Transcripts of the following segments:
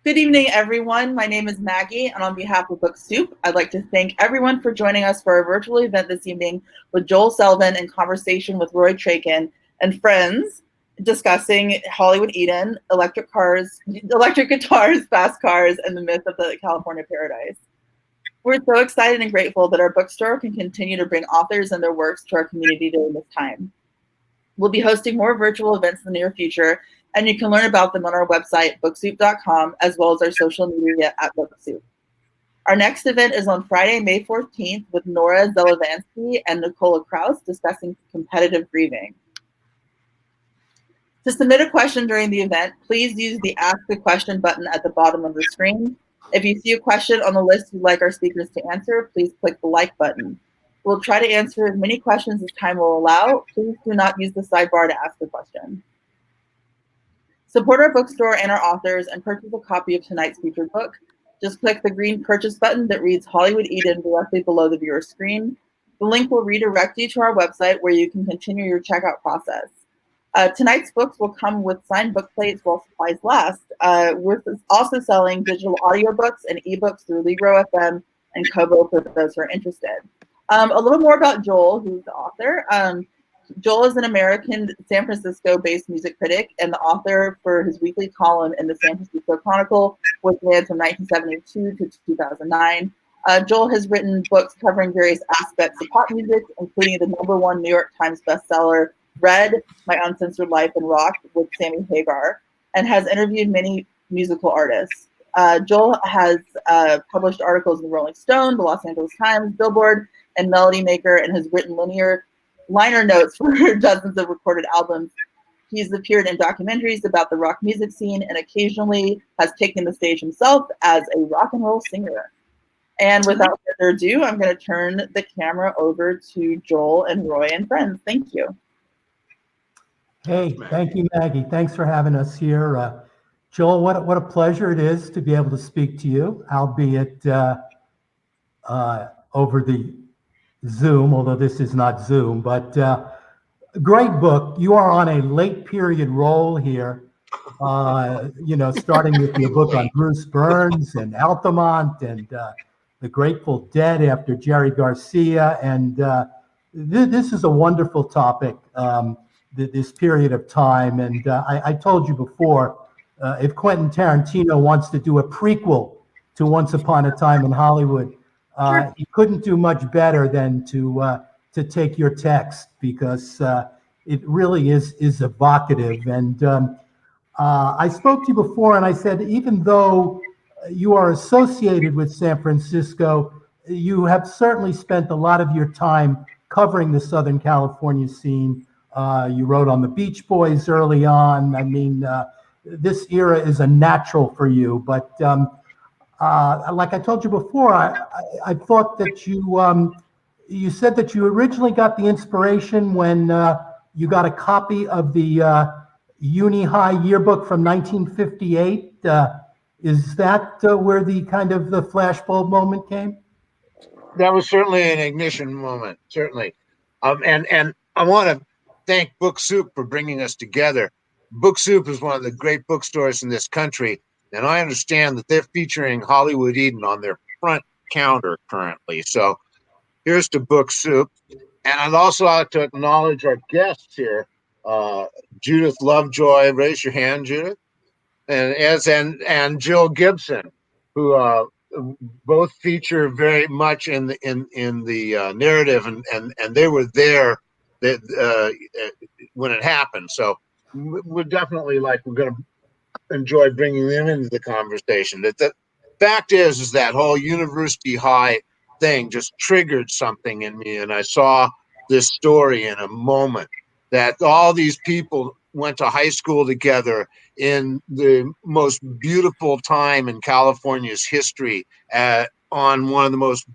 Good evening, everyone. My name is Maggie, and on behalf of Book Soup, I'd like to thank everyone for joining us for our virtual event this evening with Joel Selvin in conversation with Roy Trakin and friends discussing Hollywood Eden, electric guitars, fast cars, and the myth of the California paradise. We're so excited and grateful that our bookstore can continue to bring authors and their works to our community during this time. We'll be hosting more virtual events in the near future, and you can learn about them on our website, booksoup.com, as well as our social media at BookSoup. Our next event is on Friday, May 14th with Nora Zelavansky and Nicola Kraus discussing competitive grieving. To submit a question during the event, please use the Ask a Question button at the bottom of the screen. If you see a question on the list you'd like our speakers to answer, please click the like button. We'll try to answer as many questions as time will allow. Please do not use the sidebar to ask a question. Support our bookstore and our authors and purchase a copy of tonight's featured book. Just click the green purchase button that reads Hollywood Eden directly below the viewer screen. The link will redirect you to our website where you can continue your checkout process. Tonight's books will come with signed book plates while supplies last. We're also selling digital audiobooks and ebooks through Libro FM and Kobo for those who are interested. A little more about Joel, who's the author. Joel is an American San Francisco-based music critic and the author for his weekly column in the San Francisco Chronicle, which ran from 1972 to 2009. Joel has written books covering various aspects of pop music, including the #1 New York Times bestseller, Red, My Uncensored Life in Rock with Sammy Hagar, and has interviewed many musical artists. Joel has published articles in the Rolling Stone, the Los Angeles Times, Billboard, and Melody Maker, and has written liner notes for dozens of recorded albums. He's appeared in documentaries about the rock music scene and occasionally has taken the stage himself as a rock and roll singer. And without further ado, I'm going to turn the camera over to Joel and Roy and friends. Thank you. Hey, thank you, Maggie. Thanks for having us here. Joel, what a pleasure it is to be able to speak to you, albeit over the Zoom, although this is not Zoom, but great book. You are on a late period roll here, starting with your book on Bruce Byrds and Altamont and the Grateful Dead after Jerry Garcia. And this is a wonderful topic, this period of time. And I told you before, if Quentin Tarantino wants to do a prequel to Once Upon a Time in Hollywood, he couldn't do much better than to take your text, because it really is evocative. And I spoke to you before, and I said, even though you are associated with San Francisco, you have certainly spent a lot of your time covering the Southern California scene. You wrote on the Beach Boys early on. I mean, this era is a natural for you, but like I told you before, I thought that you said that you originally got the inspiration when you got a copy of the Uni High yearbook from 1958. Is that where the kind of the flashbulb moment came? That was certainly an ignition moment, certainly. And I want to thank Book Soup for bringing us together. Book Soup is one of the great bookstores in this country, and I understand that they're featuring Hollywood Eden on their front counter currently. So here's to Book Soup. And I'd also like to acknowledge our guests here, Judith Lovejoy. Raise your hand, Judith. And Jill Gibson, who both feature very much in the narrative, and they were there when it happened. So we're definitely we're going to enjoy bringing them into the conversation. The fact is that whole University High thing just triggered something in me, and I saw this story in a moment that all these people went to high school together in the most beautiful time in California's history, on one of the most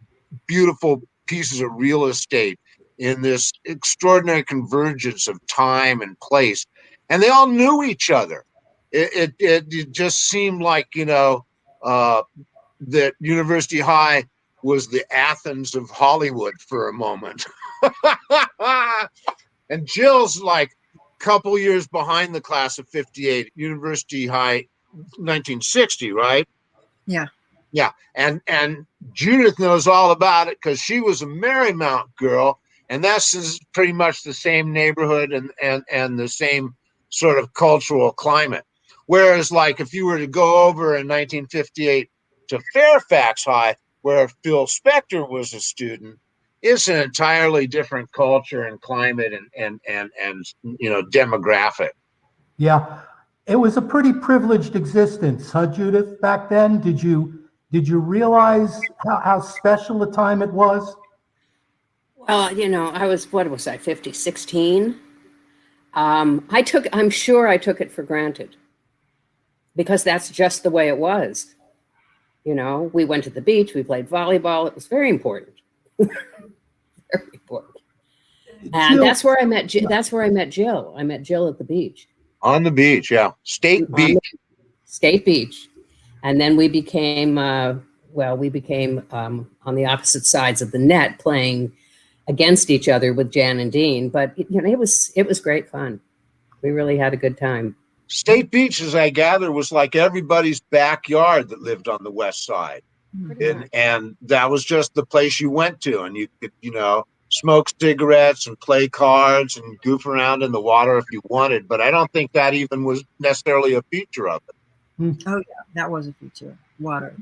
beautiful pieces of real estate in this extraordinary convergence of time and place, and they all knew each other. It just seemed like, that University High was the Athens of Hollywood for a moment. And Jill's like a couple years behind the class of 58 at University High 1960, right? Yeah. Yeah, and Judith knows all about it because she was a Marymount girl, and that's pretty much the same neighborhood and the same sort of cultural climate. Whereas, like, if you were to go over in 1958 to Fairfax High, where Phil Spector was a student, it's an entirely different culture and climate and demographic. Yeah, it was a pretty privileged existence, huh, Judith? Back then, did you realize how special a time it was? Well, I was, what was I, 16? I'm sure I took it for granted because that's just the way it was. We went to the beach, we played volleyball. It was very important. Very important. And Jill, that's where I met Jill. I met Jill at the beach. On the beach, yeah. State Beach. State Beach. And then we became on the opposite sides of the net playing against each other with Jan and Dean. But it was great fun. We really had a good time. State Beach, as I gather, was like everybody's backyard that lived on the west side. And that was just the place you went to, and you could, smoke cigarettes and play cards and goof around in the water if you wanted. But I don't think that even was necessarily a feature of it. Oh yeah, that was a feature. Water,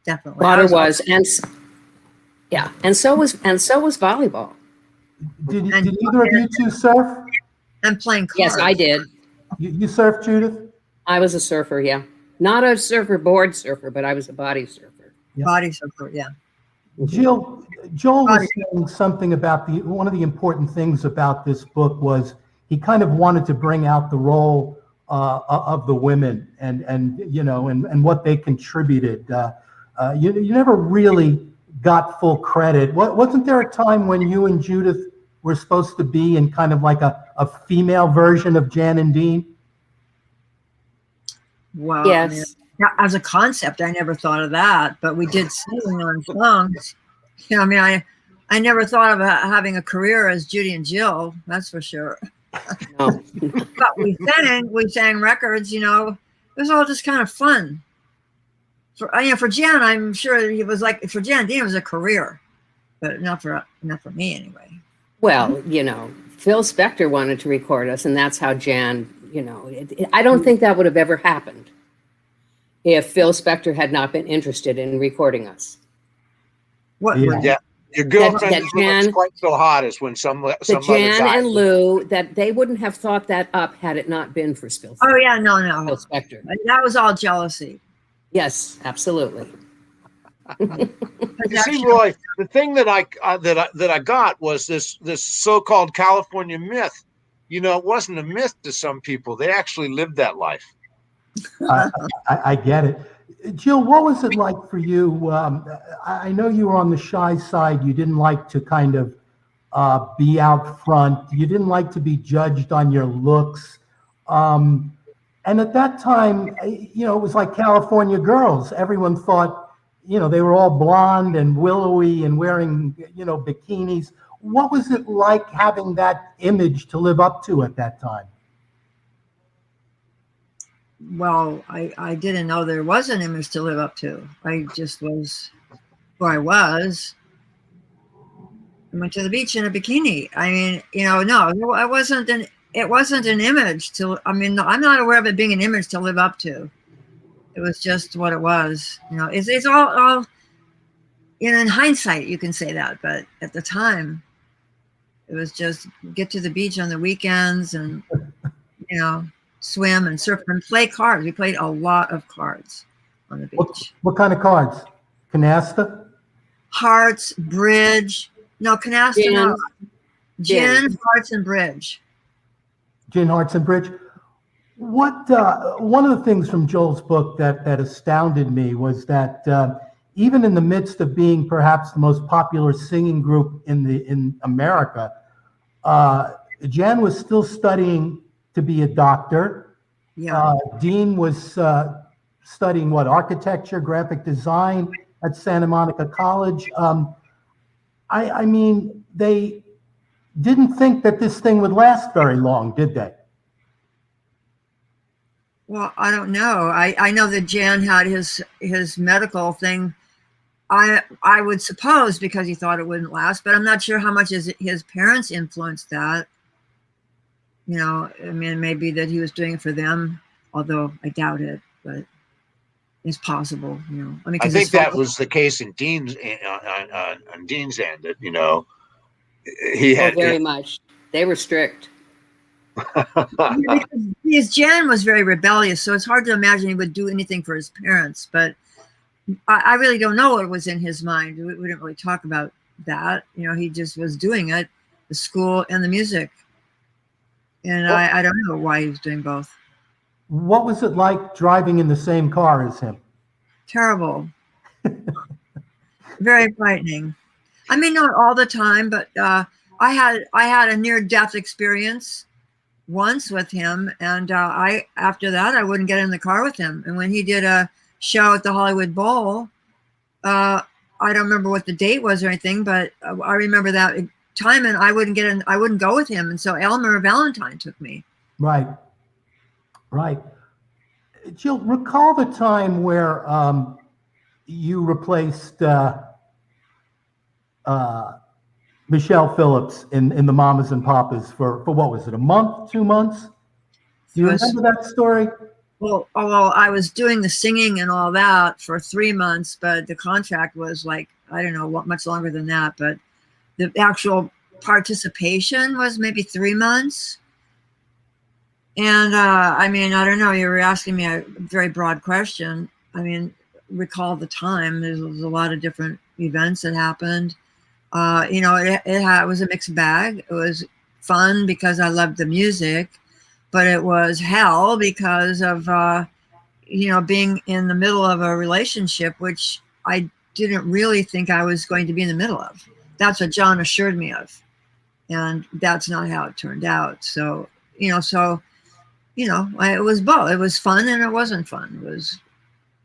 definitely. Water was, and so was volleyball. Did either of you two surf? And playing cards. Yes, I did. You surfed, Judith? I was a surfer, yeah. Not a board surfer, but I was a body surfer. Yeah. Body surfer, yeah. Joel was saying something about one of the important things about this book was he kind of wanted to bring out the role of the women and what they contributed. You never really got full credit. Wasn't there a time when you and Judith were supposed to be in kind of like a female version of Jan and Dean? Well, yes. As a concept, I never thought of that, but we did sing on songs. I never thought of having a career as Judy and Jill, that's for sure. No. But we sang records, it was all just kind of fun. For Jan, I'm sure it was like, for Jan and Dean, it was a career, but not for me anyway. Well, Phil Spector wanted to record us, and that's how Jan, I don't think that would have ever happened if Phil Spector had not been interested in recording us. What? Yeah, your girlfriend Jan, quite so hot as when some Jan and Lou, that they wouldn't have thought that up had it not been for Phil. Oh yeah, no. Phil Spector. That was all jealousy. Yes, absolutely. You see, Roy, the thing that I got was this so-called California myth. It wasn't a myth to some people; they actually lived that life. I get it. Jill, what was it like for you? I know you were on the shy side. You didn't like to kind of be out front. You didn't like to be judged on your looks. And at that time, it was like California girls. Everyone thought, they were all blonde and willowy and wearing, bikinis. What was it like having that image to live up to at that time? Well, I didn't know there was an image to live up to. I just was who I was. I went to the beach in a bikini. No, it wasn't an image I'm not aware of it being an image to live up to. It was just what it was. It's all in hindsight, you can say that, but at the time, it was just get to the beach on the weekends and, swim and surf and play cards. We played a lot of cards on the beach. What kind of cards? Canasta? Hearts, bridge. No, canasta. No. Gin, hearts, and bridge. Gin, hearts, and bridge. What one of the things from Joel's book that astounded me was that even in the midst of being perhaps the most popular singing group in America, Jan was still studying to be a doctor. Yeah. Dean was studying architecture, graphic design at Santa Monica College. I mean, they didn't think that this thing would last very long, did they? Well, I don't know. I know that Jan had his medical thing. I would suppose because he thought it wouldn't last, but I'm not sure how much his parents influenced that. You know, I mean, maybe that he was doing it for them, although I doubt it, but it's possible, you know. I mean, I think that was the case in Dean's on Dean's end. That he had very much. They were strict. because Jan was very rebellious, so it's hard to imagine he would do anything for his parents. But I really don't know what was in his mind. We didn't really talk about that. You know, he just was doing it, the school and the music. And I don't know why he was doing both. What was it like driving in the same car as him? Terrible. Very frightening. I mean, not all the time, but I had a near-death experience once with him, and after that I wouldn't get in the car with him. And when he did a show at the Hollywood Bowl, I don't remember what the date was or anything, but I remember that time, and I wouldn't go with him, and so Elmer Valentine took me. Right. Jill, recall the time where you replaced Michelle Phillips in the Mamas and Papas for what was it, a month, 2 months? Do you remember that story? Well, although I was doing the singing and all that for 3 months, but the contract was like, I don't know, much longer than that, but the actual participation was maybe 3 months. And I mean, I don't know, you were asking me a very broad question. I mean, recall the time. There was a lot of different events that happened. You know, it was a mixed bag. It was fun because I loved the music, but it was hell because of, you know, being in the middle of a relationship, which I didn't really think I was going to be in the middle of. That's what John assured me of. And that's not how it turned out. So, it was both. It was fun and it wasn't fun. It was,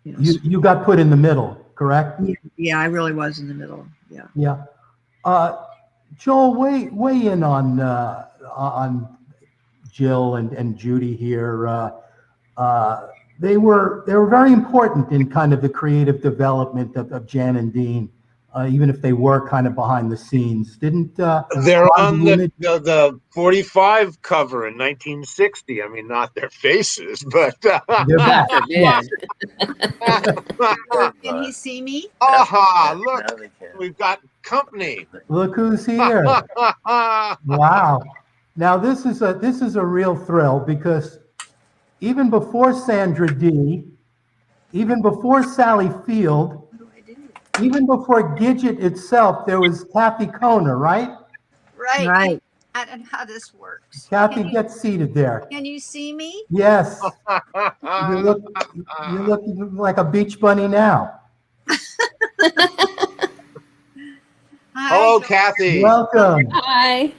you got put in the middle, correct? Yeah, I really was in the middle. Yeah. Joel, weigh in on Jill and Judy here. They were very important in kind of the creative development of Jan and Dean, even if they were kind of behind the scenes. Didn't they're on the 45 cover in 1960? I mean, not their faces, but they're back. Yes. Can he see me? Aha! Look, we've got company. Look who's here! Wow. Now this is a real thrill because even before Sandra Dee, even before Sally Field, even before Gidget itself, there was Kathy Kohner, right? Right. I don't know how this works. Kathy, get seated there. Can you see me? Yes. You look like a beach bunny now. Hello, Kathy. Welcome. Hi.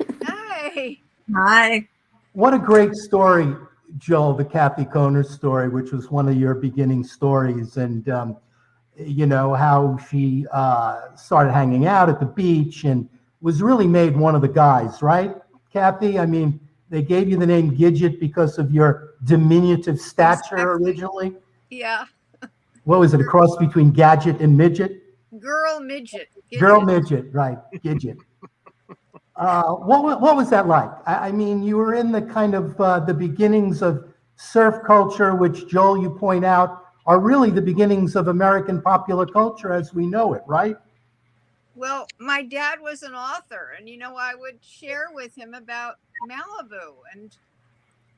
Hi. What a great story, Joel, the Kathy Kohner story, which was one of your beginning stories. And, how she started hanging out at the beach and was really made one of the guys, right, Kathy? I mean, they gave you the name Gidget because of your diminutive stature originally. Yeah. What was it, a cross between gadget and midget? Girl midget. Gidget. Girl midget, right, Gidget. What was that like? I mean, you were in the kind of the beginnings of surf culture, which, Joel, you point out, are really the beginnings of American popular culture as we know it, right? Well, my dad was an author, and I would share with him about Malibu and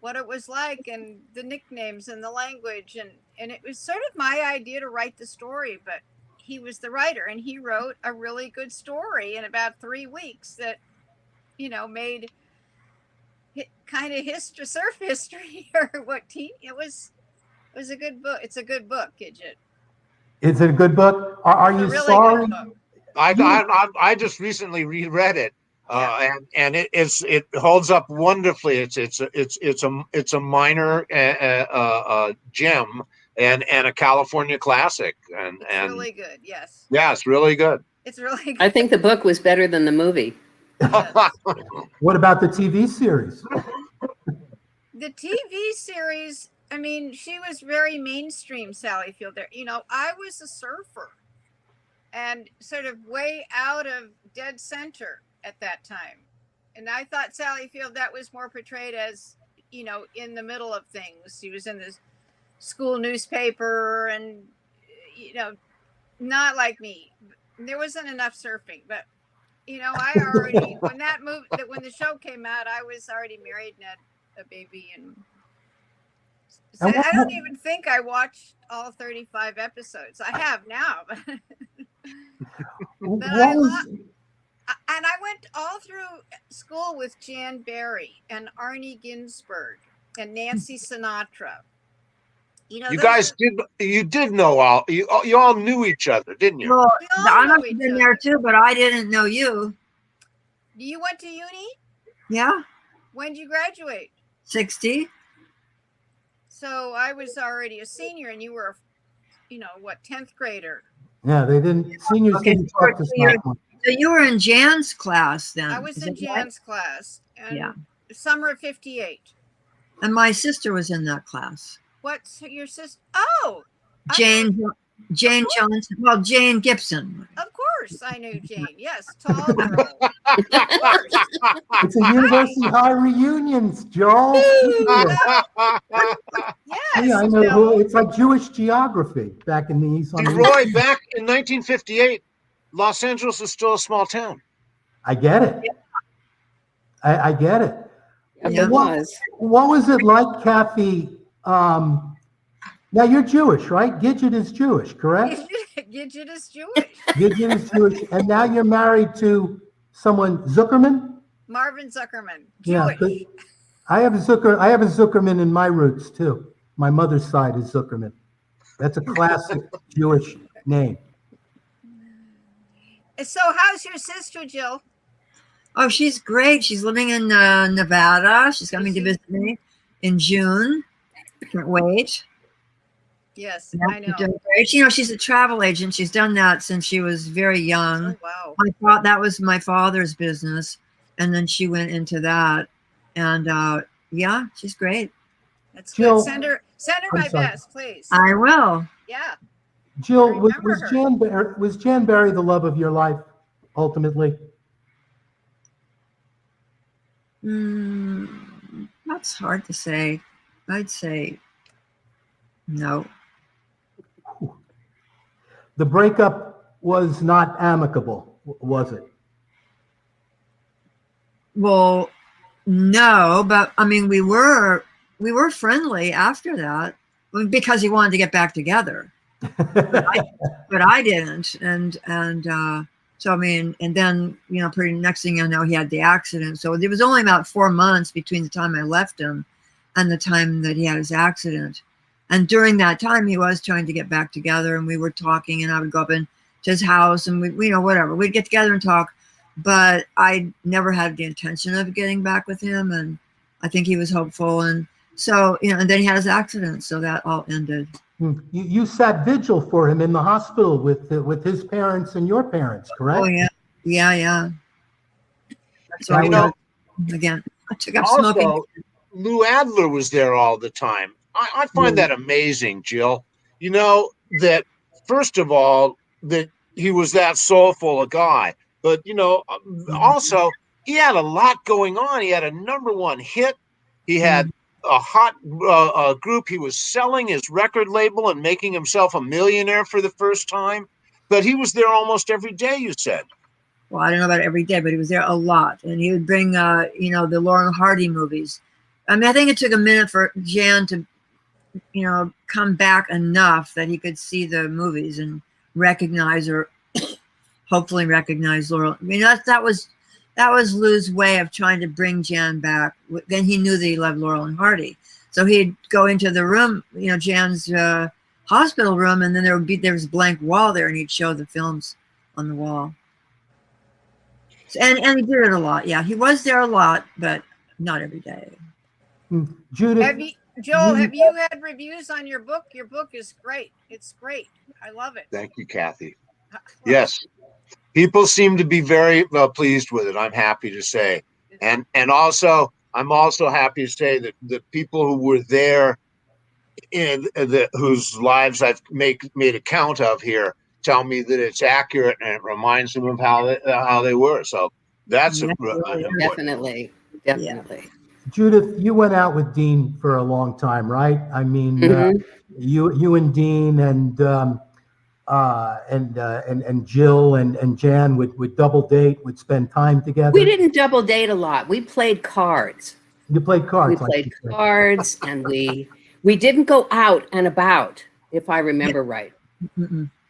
what it was like and the nicknames and the language, and it was sort of my idea to write the story, but he was the writer, and he wrote a really good story in about 3 weeks that made kind of surf history or what it was a good book. It's a good book, Gidget. Is it a good book? Are you really sorry? I just recently reread it, and it holds up wonderfully. It's a minor gem and a California classic, and really good. Yes. Yeah, it's really good. It's really good. I think the book was better than the movie. What about the TV series? The TV series I mean, she was very mainstream, Sally Field. There, I was a surfer, and sort of way out of dead center at that time. And I thought Sally Field, that was more portrayed as, in the middle of things. She was in the school newspaper, and not like me. There wasn't enough surfing, but I already when the show came out, I was already married and had a baby, and so I don't even think I watched all 35 episodes. I have now, but and I went all through school with Jan Barry and Arnie Ginsberg and Nancy Sinatra. You guys did know you all knew each other, didn't you? Well, I must have been there too, but I didn't know you. You went to uni? Yeah. When did you graduate? 60. So I was already a senior, and you were, 10th grader. Yeah, they didn't. Seniors didn't talk to sophomores. So you were in Jan's class then? I was in Jan's class. And yeah. Summer of 58. And my sister was in that class. What's your sister? Oh, Jane Johnson. Well, Jane Gibson. Of course, I knew Jane. Yes, tall girl. Of course. It's a University High reunions, Joel. Yes. Yeah, I know. It's like Jewish geography back in the East. Roy, back in 1958, Los Angeles was still a small town. I get it. I get it. It was. What was it like, Kathy? Now you're Jewish, right? Gidget is Jewish, correct? Gidget is Jewish. Gidget is Jewish, and now you're married to someone Zuckerman. Marvin Zuckerman. Jewish. Yeah, I have a Zuckerman in my roots too. My mother's side is Zuckerman. That's a classic Jewish name. So, how's your sister, Jill? Oh, she's great. She's living in Nevada. She's coming to visit me in June. Can't wait. Yes, yeah, I know. She's a travel agent. She's done that since she was very young. Oh, wow. That was my father's business, and then she went into that. And yeah, she's great. That's Jill, good. Send her my best, please. I will. Yeah. Jill, was Jan Barry the love of your life ultimately? That's hard to say. I'd say no. The breakup was not amicable, was it? Well, no, but I mean, we were friendly after that because he wanted to get back together, but I didn't, and so I mean, and then pretty next thing I know, he had the accident. So there was only about 4 months between the time I left him and the time that he had his accident. And during that time, he was trying to get back together, and we were talking, and I would go up into his house, and we whatever, we'd get together and talk. But I never had the intention of getting back with him, and I think he was hopeful, and so and then he had his accident, so that all ended. You sat vigil for him in the hospital with his parents and your parents, correct? Oh yeah. That's why again, I took up smoking. Lou Adler was there all the time. I find that amazing, Jill. That first of all, that he was that soulful a guy, but also he had a lot going on. He had a #1 hit. He had a hot group. He was selling his record label and making himself a millionaire for the first time. But he was there almost every day, you said. Well, I don't know about every day, but he was there a lot. And he would bring, the Laurel and Hardy movies. I mean, I think it took a minute for Jan to, come back enough that he could see the movies and recognize or hopefully recognize Laurel. I mean, that was Lou's way of trying to bring Jan back. Then he knew that he loved Laurel and Hardy. So he'd go into the room, Jan's hospital room, and then there was a blank wall there, and he'd show the films on the wall. And he did it a lot. Yeah, he was there a lot, but not every day. Judith, Joel, have you had reviews on your book? Your book is great. It's great. I love it. Thank you, Kathy. Yes. People seem to be very well pleased with it. I'm happy to say. And also, I'm also happy to say that the people who were there whose lives I've made account of here tell me that it's accurate and it reminds them of how they were. So that's important. Definitely. Judith, you went out with Dean for a long time, right? I mean, you and Dean and Jill and Jan would double date, would spend time together. We didn't double date a lot. We played cards. You played cards. We played cards, and we didn't go out and about, if I remember right.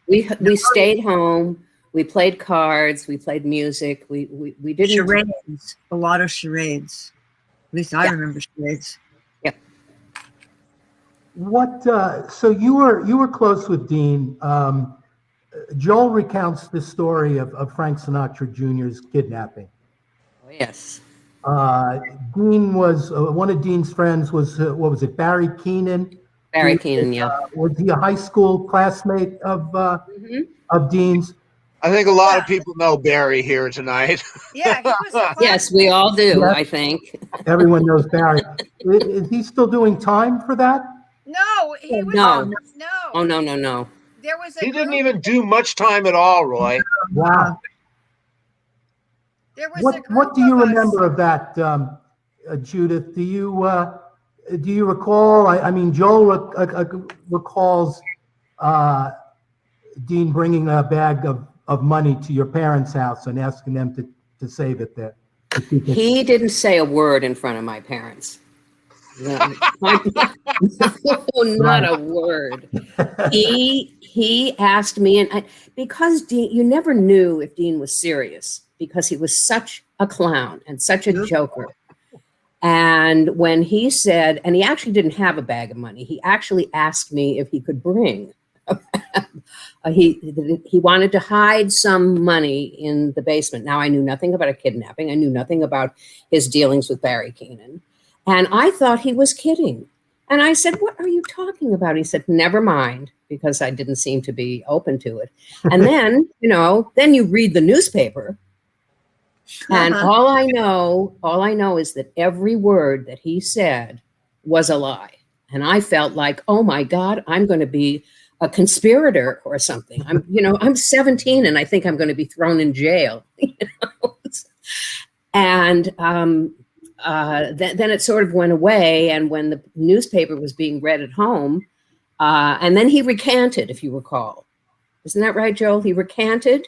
We stayed home. We played cards. We played music. We didn't charades. A lot of charades. At least I remember charades. Yeah. What? So you were close with Dean. Joel recounts the story of Frank Sinatra Jr.'s kidnapping. Oh, yes. Dean was one of Dean's friends. Was what was it? Barry Keenan. Barry Keenan, yeah. Was he a high school classmate of Dean's? I think a lot of people know Barry here tonight. Yeah, he was. Yes, we all do. Yes. I think Everyone knows Barry. Is he still doing time for that? No, he was. No. No. Oh no. There was He didn't even do much time at all, Roy. Wow. There was What do you remember of that, Judith? Do you recall? I mean, Joel recalls Dean bringing a bag of money to your parents' house and asking them to save it there. He didn't say a word in front of my parents. No, not a word. He asked me, and because Dean, you never knew if Dean was serious because he was such a clown and such a joker. And when he said, and he actually didn't have a bag of money, he actually asked me if he could bring. He wanted to hide some money in the basement. Now, I knew nothing about a kidnapping. I knew nothing about his dealings with Barry Keenan. And I thought he was kidding. And I said, what are you talking about? He said, never mind, because I didn't seem to be open to it. And then, then you read the newspaper. And all I know is that every word that he said was a lie. And I felt like, oh my God, I'm going to be a conspirator or something. I'm 17 and I think I'm going to be thrown in jail. And then it sort of went away. And when the newspaper was being read at home, and then he recanted, if you recall. Isn't that right, Joel? He recanted.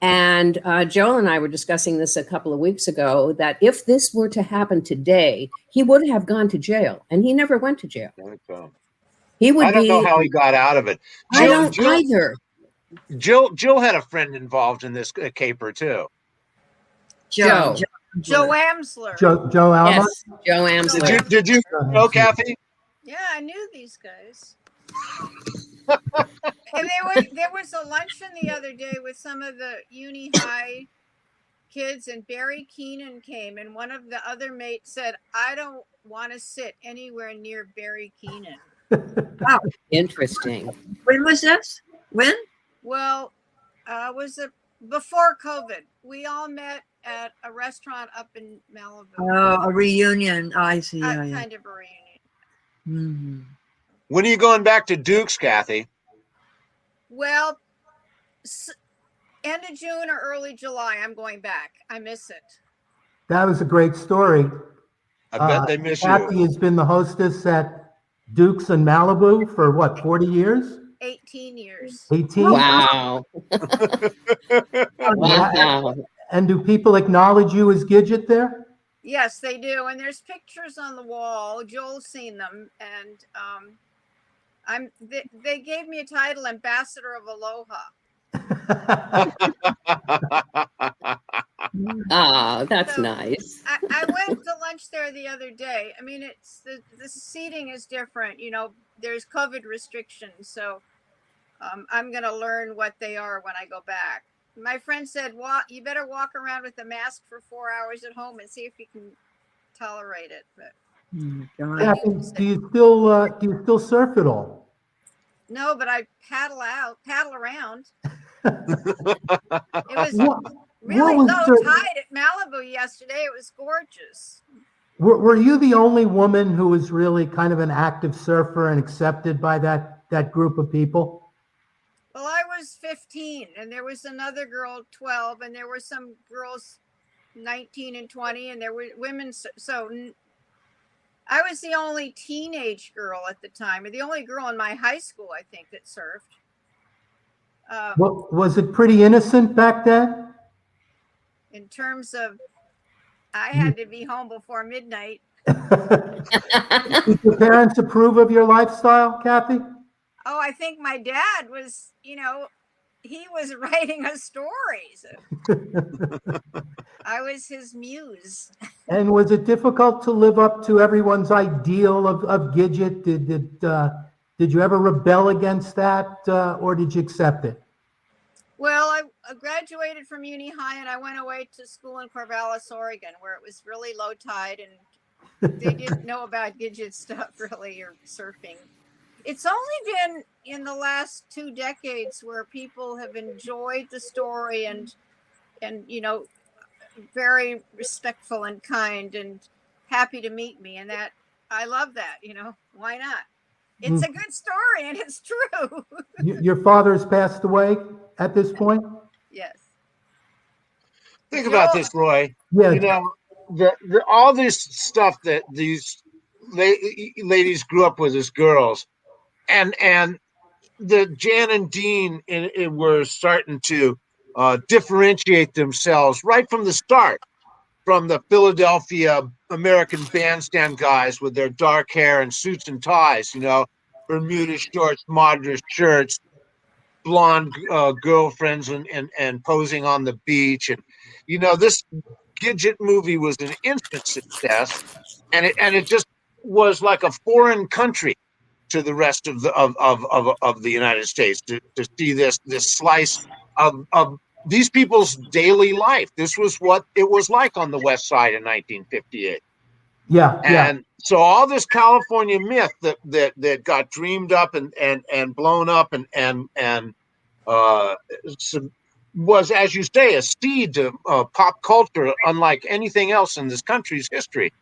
And Joel and I were discussing this a couple of weeks ago, that if this were to happen today, he would have gone to jail. And he never went to jail. He would. I don't know how he got out of it. I don't either. Jill had a friend involved in this caper too. Joe Amsler. Joe Alma? Yes, Joe Amsler. Did you know, Kathy? Yeah, I knew these guys. And there was a luncheon the other day with some of the uni high kids, and Barry Keenan came, and one of the other mates said, I don't want to sit anywhere near Barry Keenan. Wow. Interesting. When was this? When? Well, was it before COVID? We all met at a restaurant up in Malibu. Oh, a reunion. I see. Kind of a reunion. Mm-hmm. When are you going back to Duke's, Kathy? Well, end of June or early July, I'm going back. I miss it. That was a great story. I bet they miss Kathy you. has been the hostess at Duke's in Malibu for what, 40 years? 18 years. 18? Wow. Wow. And do people acknowledge you as Gidget there? Yes, they do. And there's pictures on the wall. Joel's seen them. And they gave me a title, Ambassador of Aloha. Oh, that's So, nice. I went to lunch there the other day. I mean, it's the seating is different. There's COVID restrictions. So I'm going to learn what they are when I go back. My friend said, you better walk around with a mask for 4 hours at home and see if you can tolerate it. But Kathy, do you still surf at all? no, but I paddle around. It was really low tide at Malibu yesterday. It was gorgeous. Were you the only woman who was really kind of an active surfer and accepted by that group of people? Well, I was 15 and there was another girl 12 and there were some girls 19 and 20 and there were women. So I was the only teenage girl at the time, or the only girl in my high school, I think, that surfed. Was it pretty innocent back then? In terms of, I had to be home before midnight. Did your parents approve of your lifestyle, Kathy? Oh, I think my dad was, he was writing us stories. I was his muse. And was it difficult to live up to everyone's ideal of Gidget? Did you ever rebel against that, or did you accept it? Well, I graduated from uni high and I went away to school in Corvallis, Oregon, where it was really low tide and they didn't know about Gidget stuff really, or surfing. It's only been in the last 2 decades where people have enjoyed the story and very respectful and kind and happy to meet me. And that, I love that, why not? It's a good story and it's true. Your father's passed away at this point? Yes. Think about this, Roy. Yeah. All this stuff that these ladies grew up with as girls, and the Jan and Dean were starting to differentiate themselves right from the start from the Philadelphia American Bandstand guys with their dark hair and suits and ties, Bermuda shorts, Madras shirts, blonde girlfriends and posing on the beach. And, this Gidget movie was an instant success, and it just was like a foreign country to the rest of the United States to see this slice of these people's daily life. This was what it was like on the West Side in 1958. Yeah. And so all this California myth that got dreamed up and blown up and was, as you say, a seed to pop culture unlike anything else in this country's history.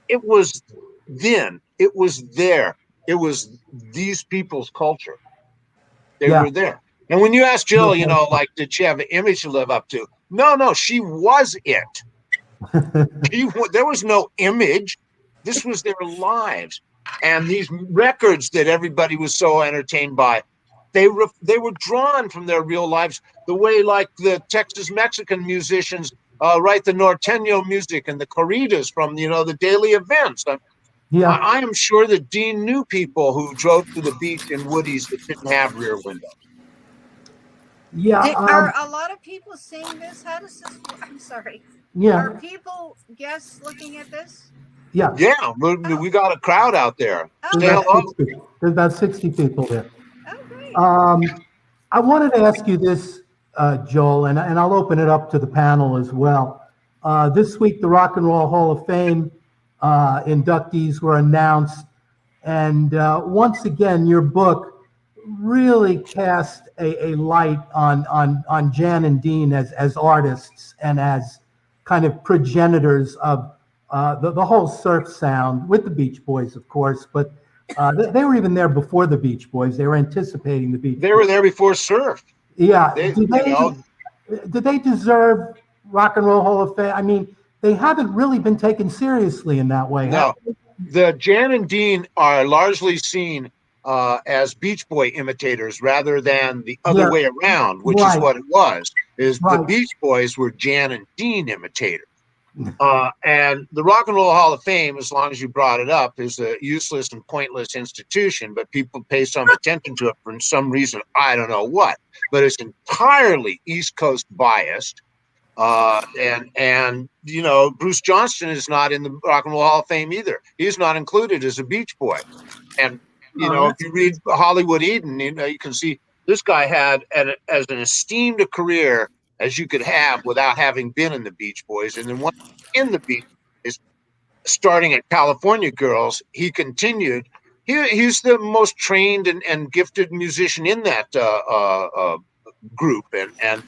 It was then. It was there. It was these people's culture. They were there. And when you ask Jill, did she have an image to live up to? No, she was it. There was no image. This was their lives. And these records that everybody was so entertained by, they were drawn from their real lives, the way like the Texas Mexican musicians write the norteño music and the corridas from, the daily events. I am sure that Dean knew people who drove to the beach in Woodies that didn't have rear windows. Yeah. Are a lot of people seeing this? How does this? I'm sorry. Yeah. Are people, guests, looking at this? Yeah. Yeah. We got a crowd out there. Oh, There's about 60 people there. Oh, great. I wanted to ask you this, Joel, and I'll open it up to the panel as well. This week, the Rock and Roll Hall of Fame inductees were announced, and once again, your book really cast a light on Jan and Dean as artists and as kind of progenitors of the whole surf sound, with the Beach Boys, of course, but they were even there before the Beach Boys. They were anticipating the Beach Boys. They were there before surf. Yeah. Did they deserve Rock and Roll Hall of Fame? I mean, they haven't really been taken seriously in that way. No. The Jan and Dean are largely seen as Beach Boy imitators rather than the other way around, which is what it was. The Beach Boys were Jan and Dean imitators. And the Rock and Roll Hall of Fame, as long as you brought it up, is a useless and pointless institution, but people pay some attention to it for some reason. I don't know what, but it's entirely East Coast biased. And Bruce Johnston is not in the Rock and Roll Hall of Fame either. He's not included as a Beach Boy. And if you read Hollywood Eden, you can see this guy had as an esteemed a career as you could have without having been in the Beach Boys. And then once in the Beach Boys, starting at California Girls, he continued. He's the most trained and gifted musician in that group, and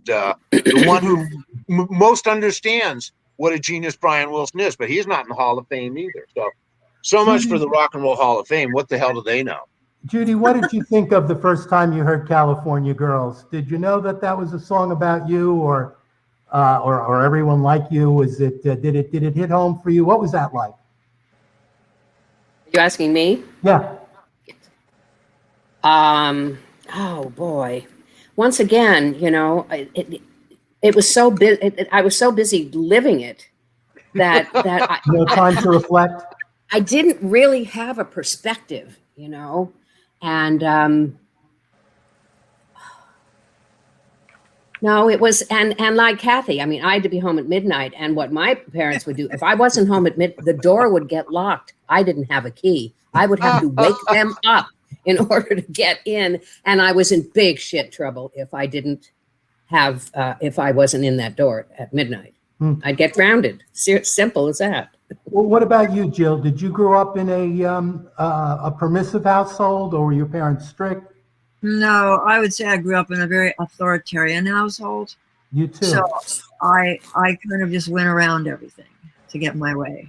the one who most understands what a genius Brian Wilson is, but he's not in the Hall of Fame either. So much for the Rock and Roll Hall of Fame. What the hell do they know? Judy, what did you think of the first time you heard California Girls? Did you know that that was a song about you, or everyone like you? Was it did it hit home for you? What was that like? You asking me? Yeah. Oh boy. Once again, you know, it was so I was so busy living it that No time to reflect. I didn't really have a perspective, you know, and no, it was and like Kathy. I mean, I had to be home at midnight, and what my parents would do if I wasn't home at midnight, the door would get locked. I didn't have a key. I would have to wake them up in order to get in, and I was in big shit trouble if I didn't have if I wasn't in that door at midnight. I'd get grounded. Simple as that. Well, what about you, Jill? Did you grow up in a permissive household, or were your parents strict? No, I would say I grew up in a very authoritarian household. You too. So I kind of just went around everything to get my way,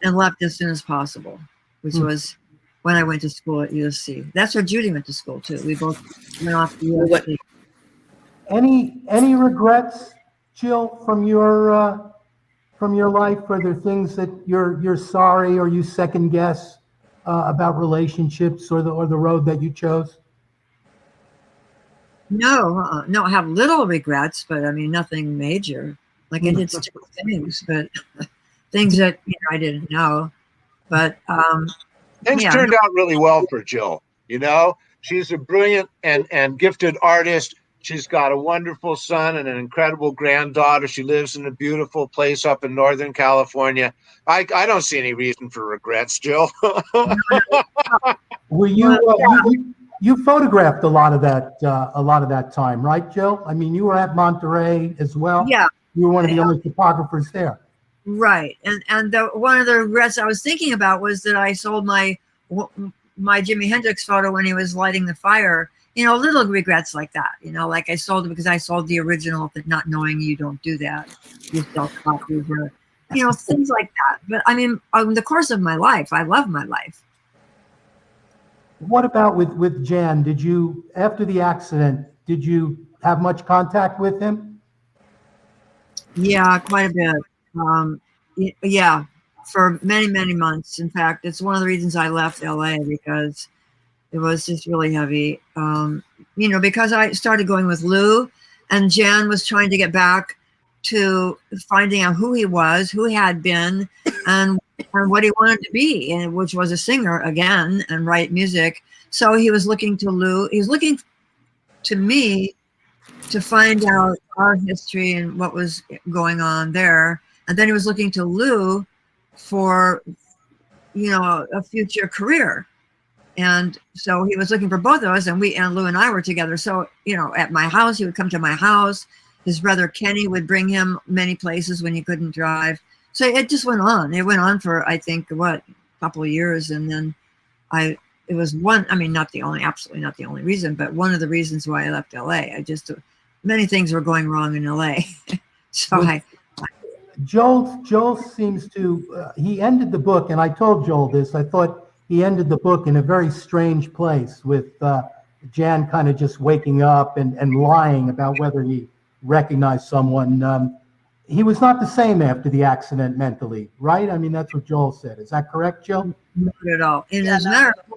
and left as soon as possible, which was when I went to school at USC. That's where Judy went to school too. We both went off to USC. Any regrets, Jill, from your life? Are there things that you're sorry or you second guess about relationships or the road that you chose? No, no, I have little regrets, but I mean nothing major. Like I did stupid things, but things that I didn't know. But things turned out really well for Jill. You know, she's a brilliant and gifted artist. She's got a wonderful son and an incredible granddaughter. She lives in a beautiful place up in Northern California. I don't see any reason for regrets, Jill. Were you photographed a lot of that time, right, Jill? I mean, you were at Monterey as well. Yeah, you were one of the only photographers there. Right, and one of the regrets I was thinking about was that I sold my Jimi Hendrix photo when he was lighting the fire. You know, little regrets like that. You know, like I sold it because I sold the original, but not knowing you don't do that. You sell copies or, things like that. But I mean, in the course of my life, I love my life. What about with Jan? Did you, after the accident, did you have much contact with him? Yeah, quite a bit. Yeah, for many, many months. In fact, it's one of the reasons I left LA, because it was just really heavy. Because I started going with Lou, and Jan was trying to get back to finding out who he was, who he had been, and what he wanted to be, and which was a singer again and write music. So he was looking to Lou. He was looking to me to find out our history and what was going on there. And then he was looking to Lou for, a future career. And so he was looking for both of us, and Lou and I were together. So, at my house, he would come to my house. His brother Kenny would bring him many places when he couldn't drive. So it just went on. It went on for, I think, a couple of years. And then it was absolutely not the only reason, but one of the reasons why I left LA. Many things were going wrong in LA. Joel seems to, he ended the book, and I told Joel this, I thought he ended the book in a very strange place with Jan kind of just waking up and lying about whether he recognized someone. He was not the same after the accident mentally, right? I mean, that's what Joel said. Is that correct, Jill? Not at all. And as a matter of fact,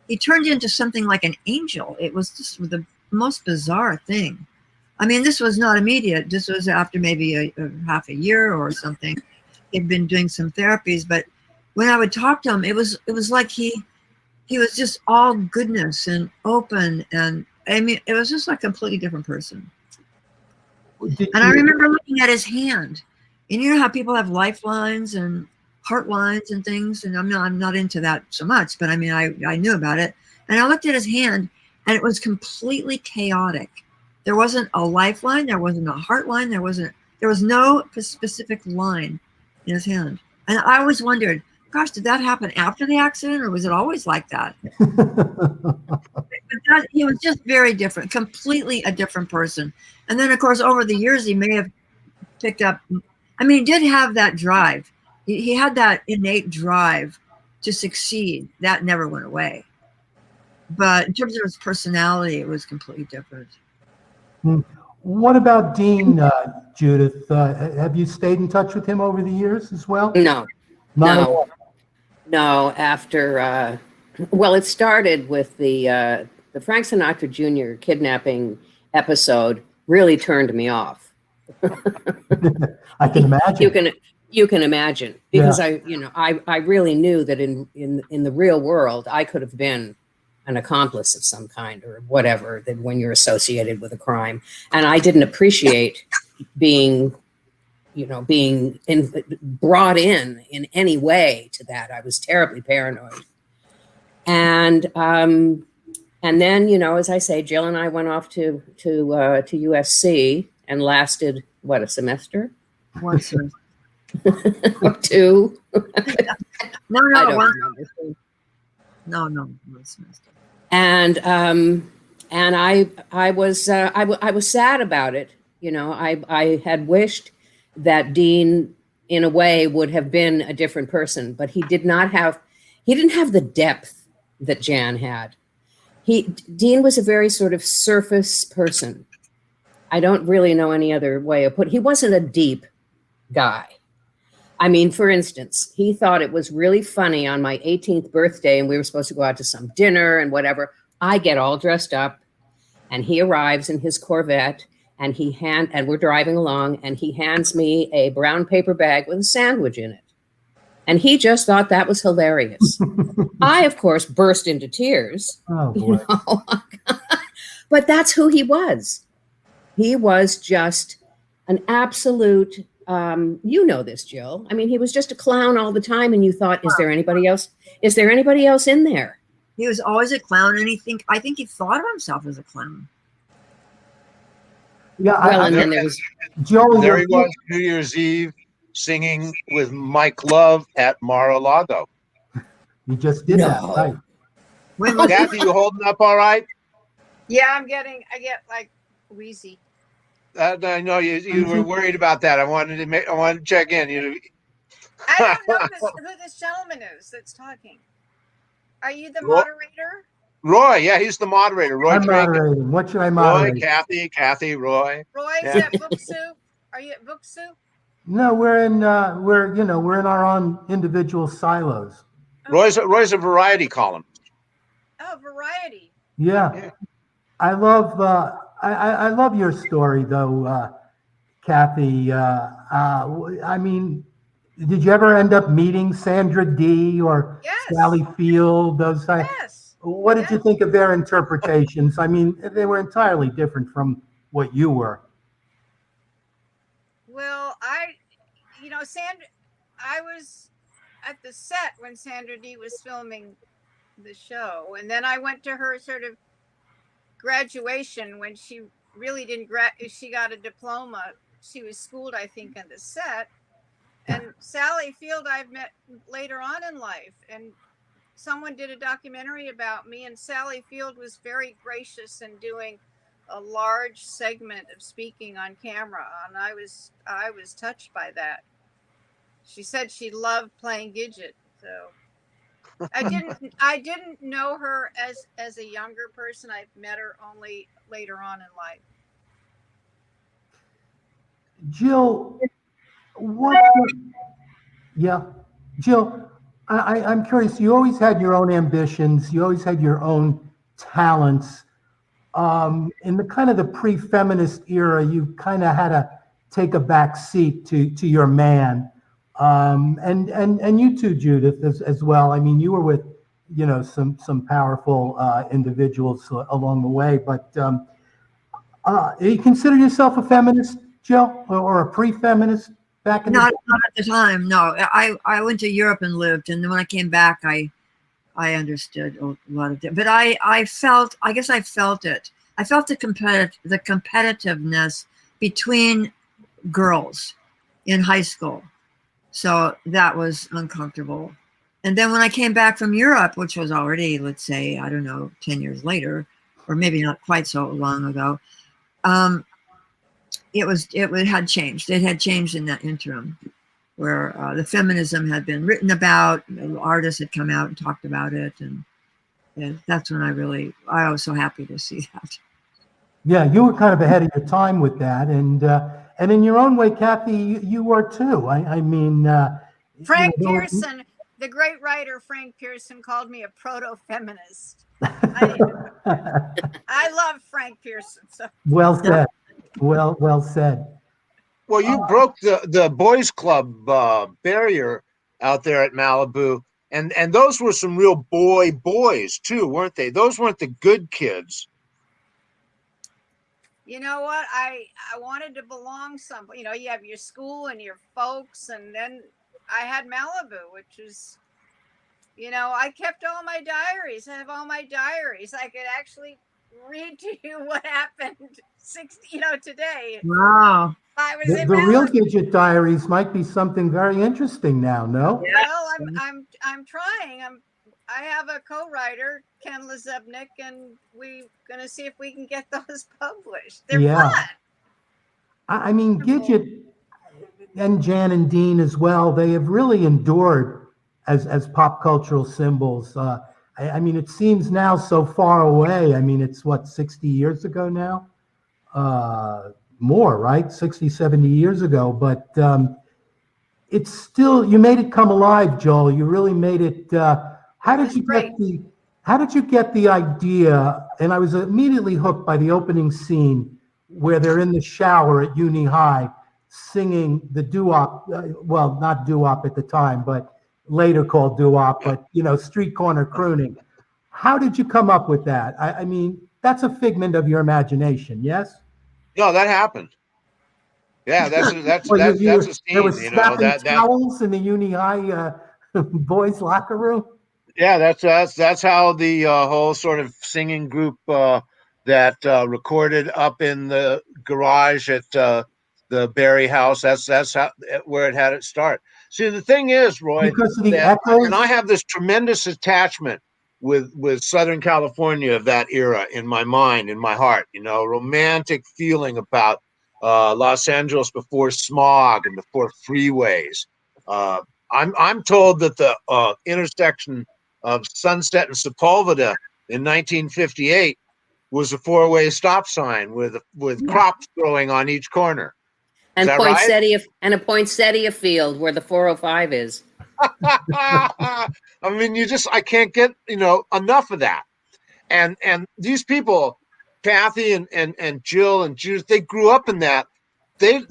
he turned into something like an angel. It was just the most bizarre thing. I mean, this was not immediate. This was after maybe a half a year or something. He'd been doing some therapies, but when I would talk to him, it was like he was just all goodness and open, and I mean, it was just like a completely different person. And I remember looking at his hand, and you know how people have lifelines and heart lines and things, and I'm not into that so much, but I mean, I knew about it, and I looked at his hand, and it was completely chaotic. There wasn't a lifeline, there wasn't a heart line, there was no specific line in his hand, and I always wondered, gosh, did that happen after the accident, or was it always like that? He was just very different, completely a different person. And then, of course, over the years, he may have picked up. I mean, he did have that drive. He had that innate drive to succeed. That never went away. But in terms of his personality, it was completely different. What about Dean, Judith? Have you stayed in touch with him over the years as well? No, Not at no. all. No, after, well, it started with the Frank Sinatra Jr. kidnapping episode really turned me off. I can imagine. You can imagine, because I really knew that in the real world, I could have been an accomplice of some kind or whatever, that when you're associated with a crime. And I didn't appreciate being brought in any way to that. I was terribly paranoid. And then, as I say, Jill and I went off to USC and lasted, what, a semester? One semester. Or two? No, I don't one semester. And I was sad about it. I had wished that Dean, in a way, would have been a different person, but he didn't have the depth that Jan had. Dean was a very sort of surface person. I don't really know any other way of putting it. He wasn't a deep guy. I mean, for instance, he thought it was really funny on my 18th birthday, and we were supposed to go out to some dinner and whatever. I get all dressed up, and he arrives in his Corvette, and we're driving along, and he hands me a brown paper bag with a sandwich in it. And he just thought that was hilarious. I, of course, burst into tears. Oh, boy. But that's who he was. He was just an absolute, you know this, Jill. I mean, he was just a clown all the time, and you thought, is there anybody else? Is there anybody else in there? He was always a clown, and I think he thought of himself as a clown. Yeah, And then there was Joel. There he was, New Year's Eve, singing with Mike Love at Mar-a-Lago. You just did that, right? Kathy, you holding up all right? Yeah, I get like wheezy. I know you were worried about that. I wanted to check in. I don't know who this gentleman is that's talking. Are you the moderator? Roy, yeah, he's the moderator. Roy, I'm moderating. What should I moderate? Roy, Kathy, Roy. Roy's at Book Soup. Are you at Book Soup? No, we're in our own individual silos. Roy's a variety columnist. Oh, variety. Yeah. I love I love your story though, Kathy. I mean, did you ever end up meeting Sandra Dee or Sally Field? Yes. What did you think of their interpretations? I mean, they were entirely different from what you were. Well, Sandra, I was at the set when Sandra Dee was filming the show, and then I went to her sort of graduation when she really didn't she got a diploma. She was schooled, I think, on the set. And Sally Field I've met later on in life, and someone did a documentary about me, and Sally Field was very gracious in doing a large segment of speaking on camera, and I was touched by that. She said she loved playing Gidget, so I didn't know her as a younger person. I've met her only later on in life. Jill, Jill, I'm curious. You always had your own ambitions. You always had your own talents. In the kind of the pre-feminist era, you kind of had to take a back seat to your man. And you too, Judith, as well. I mean, you were with, some powerful individuals along the way. But you consider yourself a feminist, Jill, or a pre-feminist back in not at the time. No, I went to Europe and lived, and then when I came back, I understood a lot of it. But I felt it. I felt the competitiveness between girls in high school. So that was uncomfortable. And then when I came back from Europe, which was already, let's say, 10 years later, or maybe not quite so long ago, it had changed. It had changed in that interim, where the feminism had been written about, artists had come out and talked about it, and that's when I was so happy to see that. Yeah, you were kind of ahead of your time with that, and in your own way, Kathy, you were too. I mean, Frank Pearson, the great writer Frank Pearson, called me a proto-feminist. I love Frank Pearson. So. Well said. Well said. Well, you broke the boys club barrier out there at Malibu, and those were some real boys too, weren't they? Those weren't the good kids. You know what? I wanted to belong somewhere. You know, you have your school and your folks, and then I had Malibu, which is, you know, I kept all my diaries. I have all my diaries. I could actually read to you what happened today. Wow. I was in The real Malibu. Gidget diaries might be something very interesting now, no? Well, I'm trying. I have a co-writer, Ken Lezebnik, and we're gonna see if we can get those published. They're fun. I mean, Gidget and Jan and Dean as well, they have really endured as pop cultural symbols. I mean, it seems now so far away. I mean, it's what, 60 years ago now? More, right? 60, 70 years ago. But it's still, you made it come alive, Joel. You really made it. How did you get the idea? And I was immediately hooked by the opening scene where they're in the shower at Uni High singing the doo-wop, well, not doo-wop at the time, but later called doo-wop, but, you know, street corner crooning. How did you come up with that? I mean, that's a figment of your imagination, yes? No, that happened. Yeah, that's Well, a scene. There was You know, snapping towels in the Uni High boys' locker room. Yeah, that's how the whole sort of singing group that recorded up in the garage at the Berry house. That's how where it had its start. See, the thing is, Roy, Because of the echoes. and I have this tremendous attachment with Southern California of that era in my mind, in my heart. You know, romantic feeling about Los Angeles before smog and before freeways. I'm told that the intersection of Sunset and Sepulveda in 1958 was a four-way stop sign with crops growing on each corner. And that right? A poinsettia field where the 405 is. I mean, I can't get enough of that. And these people, Kathy and Jill and Judith, they grew up in that. They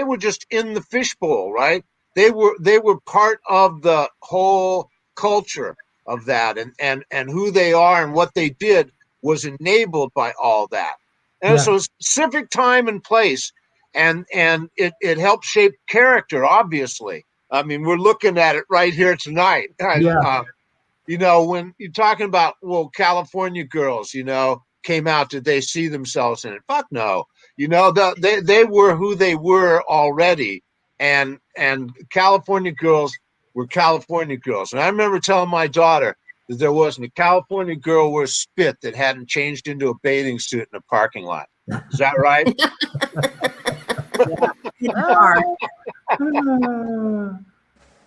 were just in the fishbowl, right? They were part of the whole culture of that, and who they are and what they did was enabled by all that. And so specific time and place, and it helped shape character, obviously. I mean, we're looking at it right here tonight. You know, when you're talking about, well, California girls, came out, did they see themselves in it? Fuck no. They were who they were already. And California girls were California girls. And I remember telling my daughter that there wasn't a California girl worth spit that hadn't changed into a bathing suit in a parking lot. Is that right?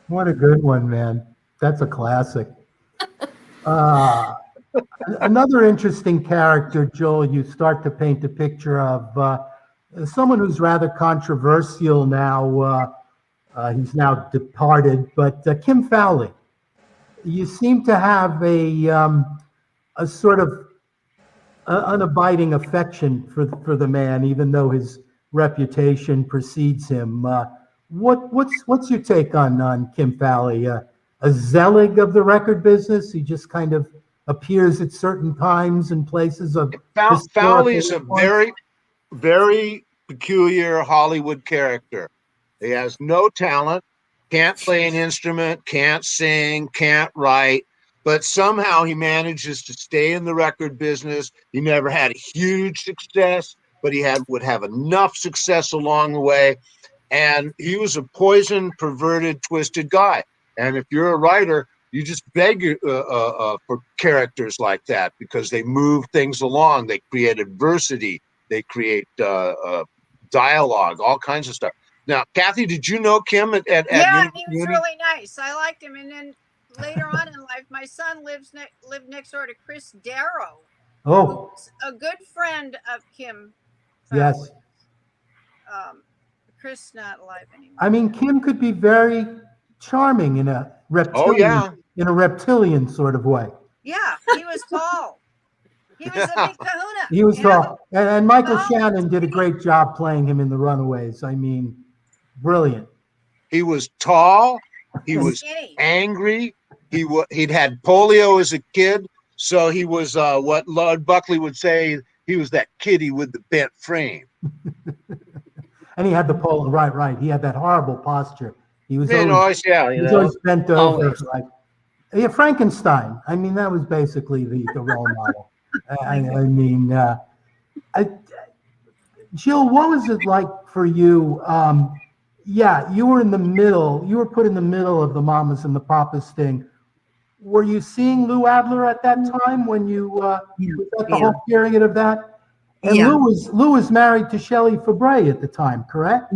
What a good one, man. That's a classic. Another interesting character, Joel, you start to paint a picture of someone who's rather controversial now. He's now departed, but Kim Fowley. You seem to have a sort of unabiding affection for the man, even though his reputation precedes him. What's your take on Kim Fowley? A Zelig of the record business? He just kind of appears at certain times and places of. Fowley's a very, very peculiar Hollywood character. He has no talent, can't play an instrument, can't sing, can't write, but somehow he manages to stay in the record business. He never had a huge success, but he would have enough success along the way. And he was a poisoned, perverted, twisted guy. And if you're a writer, you just beg for characters like that because they move things along. They create adversity. They create dialogue, all kinds of stuff. Now, Kathy, did you know Kim at Yeah, he was uni? really nice. I liked him. And then later on in life, my son lived next door to Chris Darrow, Oh, who's a good friend of Kim. yes. Fowley. Chris not alive anymore. I mean, Kim could be very charming in a reptilian sort of way. Yeah, he was tall. He was a big kahuna. He was you know? tall. And Michael Tall, Shannon did a skinny. great job playing him in The Runaways. I mean, brilliant. He was tall. He was skinny. angry. He'd had polio as a kid, so he was what Lord Buckley would say. He was that kitty with the bent frame. And he had the pole, right. He had that horrible posture. He was always bent over. Always. Like, yeah, Frankenstein. I mean, that was basically the role model. I mean, Jill, what was it like for you? Yeah, you were in the middle. You were put in the middle of the mamas and the papas thing. Were you seeing Lou Adler at that time when you was at the whole period of that? And Lou was married to Shelley Fabre at the time, correct?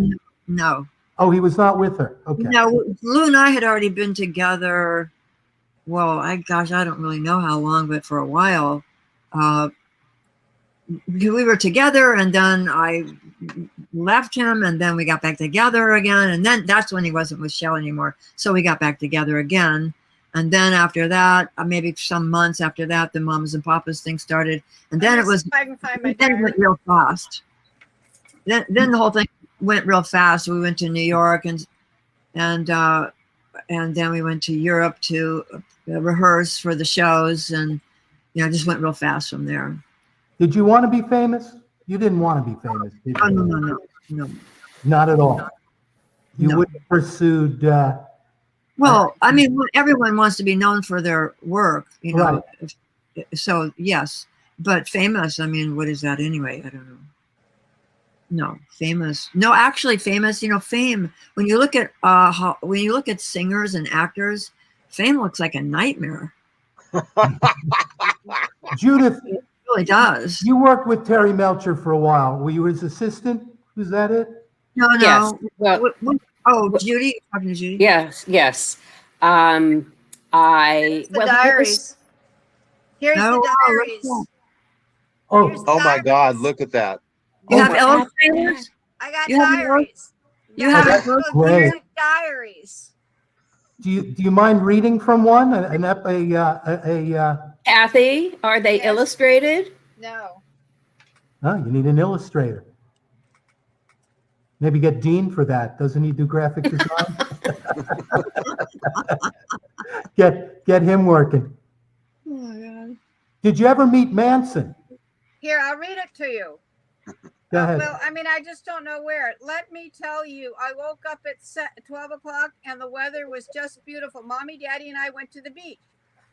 No. Oh, he was not with her. Okay. No, Lou and I had already been together. Well, I don't really know how long, but for a while. We were together, and then I left him, and then we got back together again, and then that's when he wasn't with Shelley anymore. So we got back together again. And then after that, maybe some months after that, the mamas and papas thing started. And then it went real fast. Then the whole thing went real fast. We went to New York and then we went to Europe to rehearse for the shows, and just went real fast from there. Did you want to be famous? You didn't want to be famous, did you? No. Not at all. You wouldn't have pursued. Well, I mean, everyone wants to be known for their work, Right. So yes, but famous. I mean, what is that anyway? I don't know. No, famous. No, actually, famous. Fame. When you look at singers and actors, fame looks like a nightmare. Judith, It really does. you worked with Terry Melcher for a while. Were you his assistant? Was that it? No. Yes. Well, Judy, talking to Judy. yes. Here's the diaries. Here's the diaries. Oh, my God! Look at that. You have illustrators. I got diaries. You have great. diaries. Do you mind reading from one? Kathy, are they illustrated? No. Oh, you need an illustrator. Maybe get Dean for that. Doesn't he do graphic design? Get him working. Oh my God. Did you ever meet Manson? Here, I'll read it to you. Go ahead. Well, I mean, I just don't know where. Let me tell you, I woke up at 12 o'clock and the weather was just beautiful. Mommy, Daddy, and I went to the beach.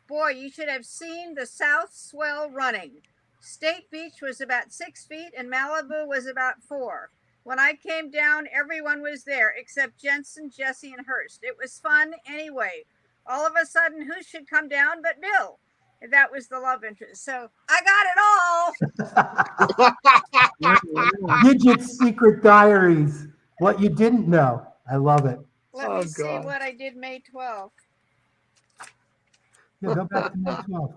Boy, you should have seen the South Swell running. State Beach was about 6 feet and Malibu was about 4. When I came down, everyone was there except Jensen, Jesse, and Hurst. It was fun anyway. All of a sudden, who should come down but Bill? And that was the love interest. So I got it all. Gidget's Secret Diaries. What you didn't know. I love it. Let me see what I did May 12th. Yeah, go back to May 12th.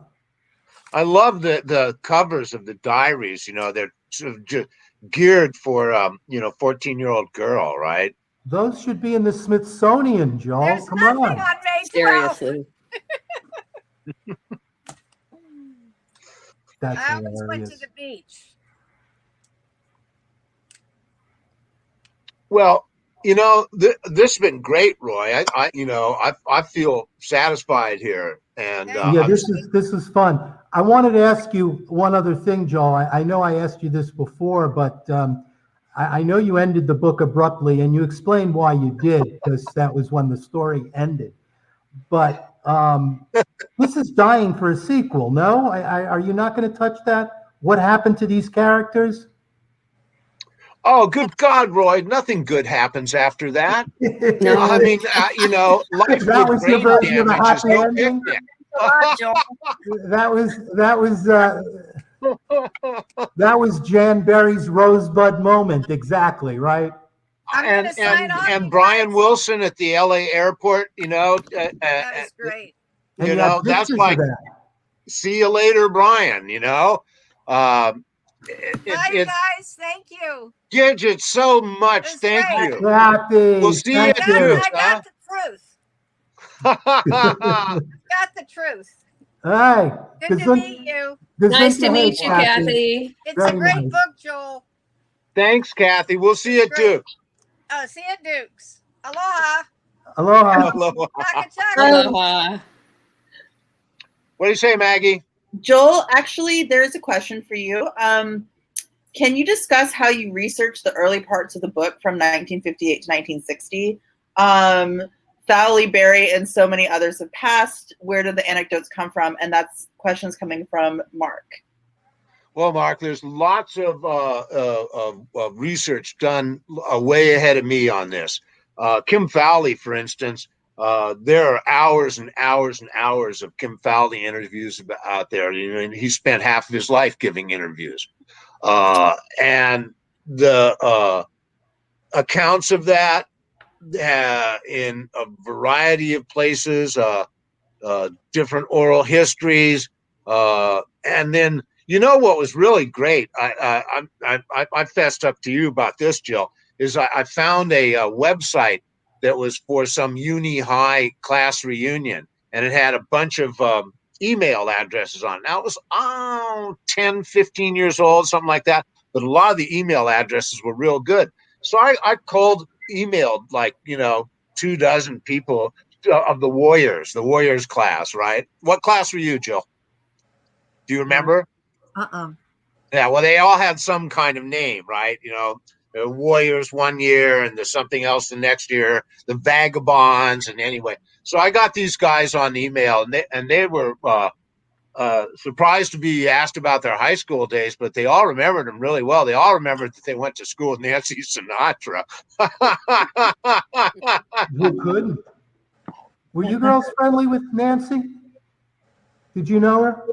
I love the covers of the diaries. They're sort of just geared for 14-year-old girl, right? Those should be in the Smithsonian, Joel. There's Come nothing on. on May 12th. Seriously. That's I always went hilarious. to the beach. Well, this has been great, Roy. I feel satisfied here, and Yeah, this is fun. I wanted to ask you one other thing, Joel. I know I asked you this before, but I know you ended the book abruptly, and you explained why you did, because that was when the story ended. But this is dying for a sequel, no? Are you not going to touch that? What happened to these characters? Oh, good God, Roy! Nothing good happens after that. No. I mean, life That with was your brain version of a damage is happy no ending? picnic. That was That was Jan Berry's Rosebud moment, exactly, right? I'm gonna sign off, and you Brian guys. Wilson at the LA airport, That was great. And you you have know, that's pictures like, of that. see you later, Brian, Bye, guys. Thank you. Gidget, so much. It was Thank great. you. Kathy, We'll see you thank at you. Duke's, I got the truth. huh? Got the truth. Hey, Good to meet you. Nice to meet you, Kathy. It's Very a great nice. book, Joel. Thanks, Kathy. We'll see you at Great. Duke's. See you at Duke's. Aloha. Aloha. Aloha. Chaka chaka. Aloha. What do you say, Maggie? Joel, actually, there's a question for you. Can you discuss how you researched the early parts of the book from 1958 to 1960? Fowley, Barry, and so many others have passed. Where did the anecdotes come from? And that's questions coming from Mark. Well, Mark, there's lots of research done way ahead of me on this. Kim Fowley, for instance, there are hours and hours and hours of Kim Fowley interviews out there. And he spent half of his life giving interviews. And the accounts of that in a variety of places, different oral histories, and then what was really great. I fessed up to you about this, Jill. Is I found a website that was for some uni high class reunion, and it had a bunch of email addresses on it. Now it was 10, 15 years old, something like that. But a lot of the email addresses were real good. So I emailed like 24 people of the Warriors class, right? What class were you, Jill? Do you remember? Yeah, well, they all had some kind of name, right? The Warriors one year and there's something else the next year, the Vagabonds, and anyway. So I got these guys on email, and they were surprised to be asked about their high school days, but they all remembered them really well. They all remembered that they went to school with Nancy Sinatra. Who couldn't? Were you girls friendly with Nancy? Did you know her?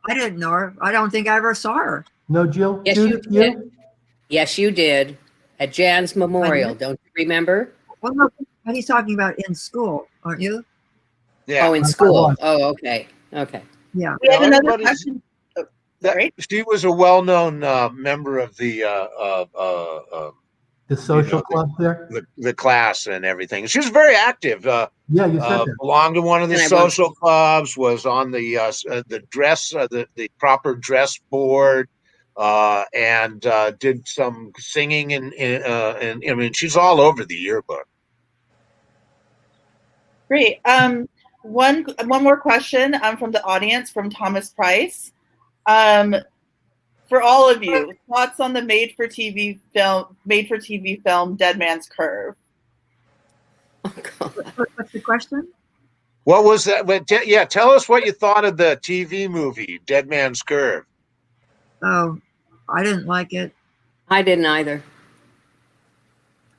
I didn't know her. I don't think I ever saw her. No, Jill? Yes, Judith, you did. Yes, you did. At Jan's memorial. Don't you remember? Well, no, what he's talking about in school, aren't you? Yeah. Oh, in school. Oh, okay. Okay. Yeah. We have another question. Oh, sorry. She was a well-known member of the social club there? The class and everything. She was very active. Yeah, you said that. Belonged to one of the social clubs, was on the proper dress board, and did some singing, and I mean, she's all over the yearbook. Great. One more question from the audience from Thomas Price. For all of you, thoughts on the made-for-TV film Dead Man's Curve? Oh, God. What's the question? What was that? Yeah, tell us what you thought of the TV movie Dead Man's Curve. Oh, I didn't like it. I didn't either.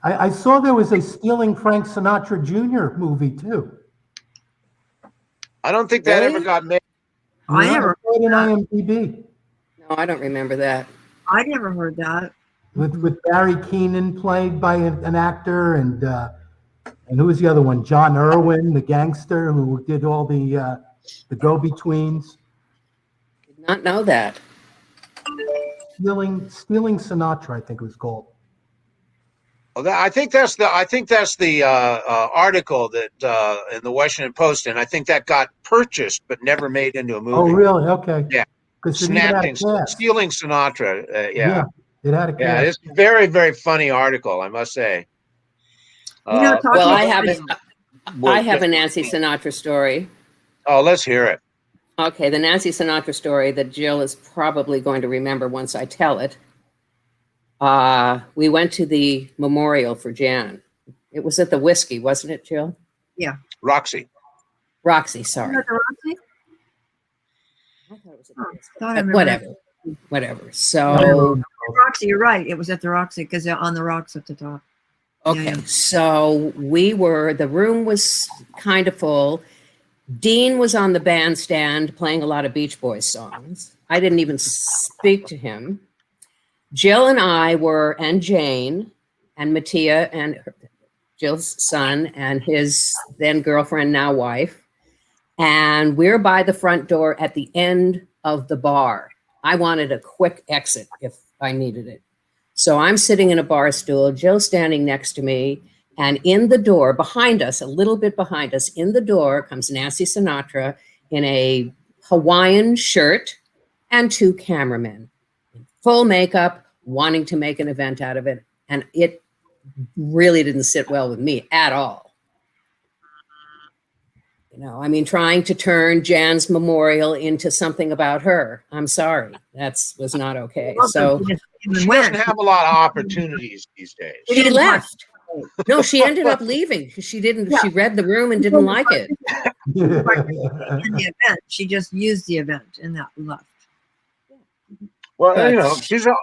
I saw there was a Stealing Frank Sinatra Jr. movie too. I don't think that ever got made. I never heard in IMDb. No, I don't remember that. I never heard that. With Barry Keenan played by an actor, and who was the other one? John Irwin, the gangster who did all the go-betweens. Did not know that. Stealing Sinatra, I think it was called. Well, I think that's the article that in the Washington Post, and I think that got purchased but never made into a movie. Oh, really? Okay. Yeah. Stealing Sinatra. Yeah. It had a cast. Yeah, it's a very, very funny article, I must say. Well, I have a Nancy Sinatra story. Oh, let's hear it. Okay, the Nancy Sinatra story that Jill is probably going to remember once I tell it. We went to the memorial for Jan. It was at the Whiskey, wasn't it, Jill? Yeah. Roxy, sorry. Was it the Roxy? I thought it was at the Whiskey. Whatever. So Roxy, you're right. It was at the Roxy because they're on the rocks at the top. Okay, Yeah. so the room was kind of full, Dean was on the bandstand playing a lot of Beach Boys songs. I didn't even speak to him. Jill and I were, and Jane, and Mattia, and Jill's son, and his then girlfriend, now wife. And we're by the front door at the end of the bar. I wanted a quick exit if I needed it. So I'm sitting in a bar stool, Jill's standing next to me, and in the door behind us, a little bit behind us, in the door comes Nancy Sinatra in a Hawaiian shirt and two cameramen, full makeup, wanting to make an event out of it. And it really didn't sit well with me at all. You know, I mean, trying to turn Jan's memorial into something about her. I'm sorry, was not okay. So she doesn't have a lot of opportunities these days. She left. No, she ended up leaving. She didn't. Yeah. She read the room and didn't like it. In the event, she just used the event and that left. Well, you know, she's. I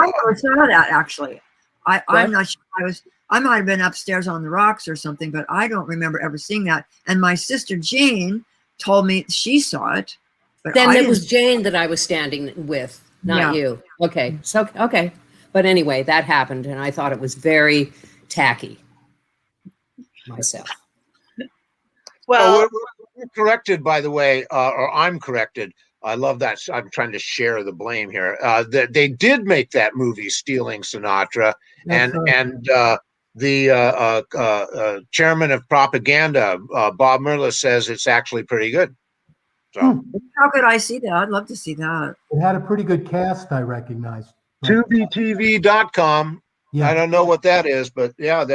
never saw that actually. I'm not sure. I might have been upstairs on the rocks or something, but I don't remember ever seeing that. And my sister Jane told me she saw it. But then it was Jane that I was standing with, not you. Okay. So, okay. But anyway, that happened. And I thought it was very tacky myself. Well, we're corrected, by the way, or I'm corrected. I love that. I'm trying to share the blame here. That they did make that movie, Stealing Sinatra, and the chairman of propaganda, Bob Merlis, says it's actually pretty good. So how could I see that? I'd love to see that. It had a pretty good cast, I recognized. TubiTV.com. Yeah. I don't know what that is, but yeah,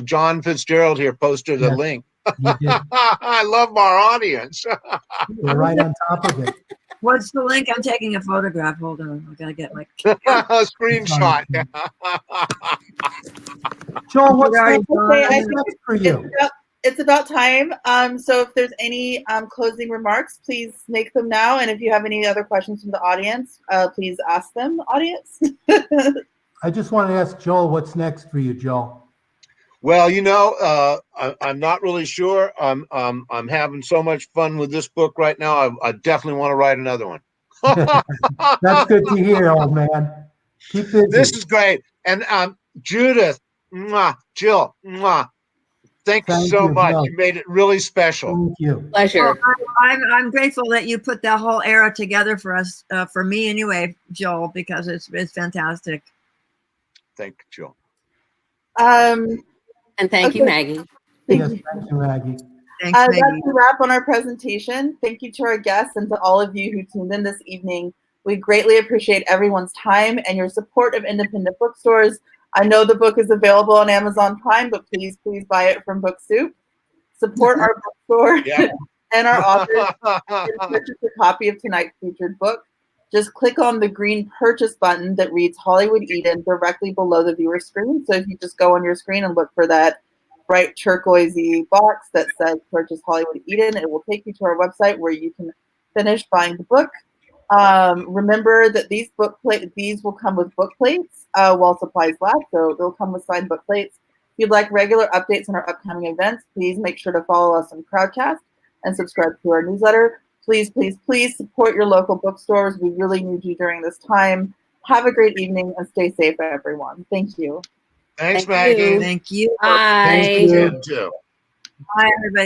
John Fitzgerald here posted a link. I love our audience. We're right on top of it. What's the link? I'm taking a photograph. Hold on. I gotta get my screenshot. Joel, what's next for you? It's about time. So if there's any closing remarks, please make them now. And if you have any other questions from the audience, please ask them, audience. I just want to ask Joel, what's next for you, Joel? Well, you know, I'm not really sure. I'm having so much fun with this book right now. I definitely want to write another one. That's good to hear, old man. Keep busy. This is great. And Judith, Jill, thank you so much. Joel. You made it really special. Thank you. Pleasure. Well, I'm grateful that you put that whole era together for us, for me anyway, Joel, because it's fantastic. Thank you, Jill. And thank you, Maggie. Thank you, Maggie. Thanks, Maggie. That's a wrap on our presentation. Thank you to our guests and to all of you who tuned in this evening. We greatly appreciate everyone's time and your support of independent bookstores. I know the book is available on Amazon Prime, but please buy it from Book Soup. Support our bookstore and our authors. Purchase a copy of tonight's featured book. Just click on the green purchase button that reads Hollywood Eden directly below the viewer screen. So if you just go on your screen and look for that bright turquoisey box that says purchase Hollywood Eden, it will take you to our website where you can finish buying the book. Remember that these will come with book plates while supplies last, so they'll come with signed book plates. If you'd like regular updates on our upcoming events, please make sure to follow us on Crowdcast and subscribe to our newsletter. Please, please, please support your local bookstores. We really need you during this time. Have a great evening and stay safe, everyone. Thank you. Thanks, Maggie. Thank you. Bye. Thank you. Bye, everybody.